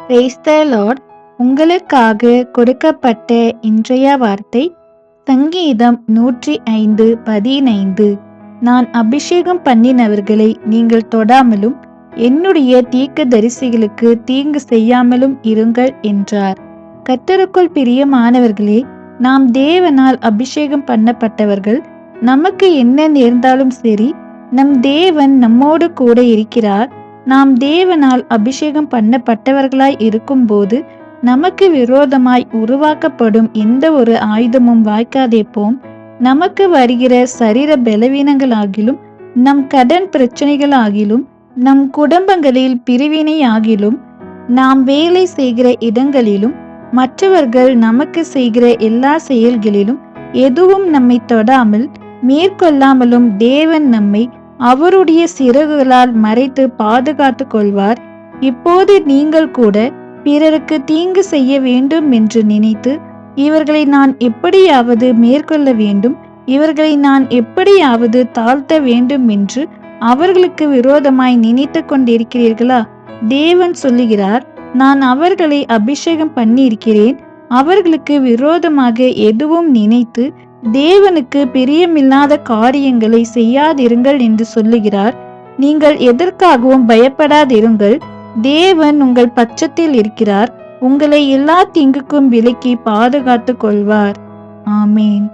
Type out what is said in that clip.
Praise the Lord. உங்களுக்காக கொடுக்கப்பட்ட இன்றைய வார்த்தை சங்கீதம் 105:15. நான் அபிஷேகம் பண்ணினவர்களை நீங்கள் தொடாமலும் என்னுடைய தீர்க்கதரிசிகளுக்கு தீங்கு செய்யாமலும் இருங்கள் என்றார். கர்த்தருக்குள் பிரியமானவர்களே, நாம் தேவனால் அபிஷேகம் பண்ணப்பட்டவர்கள். நமக்கு என்ன நேர்ந்தாலும் சரி, நம் தேவன் நம்மோடு கூட இருக்கிறார். நாம் தேவனால் அபிஷேகம் பண்ணப்பட்டவர்களாய் இருக்கும்போது நமக்கு விரோதமாய் உருவாக்கப்படும் எந்த ஒரு ஆயுதமும் வாய்க்காதே போம். நமக்கு வருகிற சரீர பலவீனங்களாகிலும், நம் கடன் பிரச்சனைகளாகிலும், நம் குடும்பங்களில் பிரிவினை ஆகிலும், நாம் வேலை செய்கிற இடங்களிலும், மற்றவர்கள் நமக்கு செய்கிற எல்லா செயல்களிலும் எதுவும் நம்மை தொடாமல் மேற்கொள்ளாமலும் தேவன் நம்மை அவருடைய சிறகுகளால் மறைத்து பாதுகாத்து கொள்வார். இப்போது நீங்கள் கூட பிறருக்கு தீங்கு செய்ய வேண்டும் என்று நினைத்து, இவர்களை நான் எப்படியாவது மேற்கொள்ள வேண்டும், இவர்களை நான் எப்படியாவது தாழ்த்த வேண்டும் என்று அவர்களுக்கு விரோதமாய் நினைத்து கொண்டிருக்கிறீர்களா? தேவன் சொல்லுகிறார், நான் அவர்களை அபிஷேகம் பண்ணியிருக்கிறேன். அவர்களுக்கு விரோதமாக எதுவும் நினைத்து தேவனுக்கு பிரியமில்லாத காரியங்களை செய்யாதிருங்கள் என்று சொல்லுகிறார். நீங்கள் எதற்காகவும் பயப்படாதிருங்கள். தேவன் உங்கள் பட்சத்தில் இருக்கிறார். உங்களை எல்லா தீங்குக்கும் விலக்கி பாதுகாத்து கொள்வார். ஆமேன்.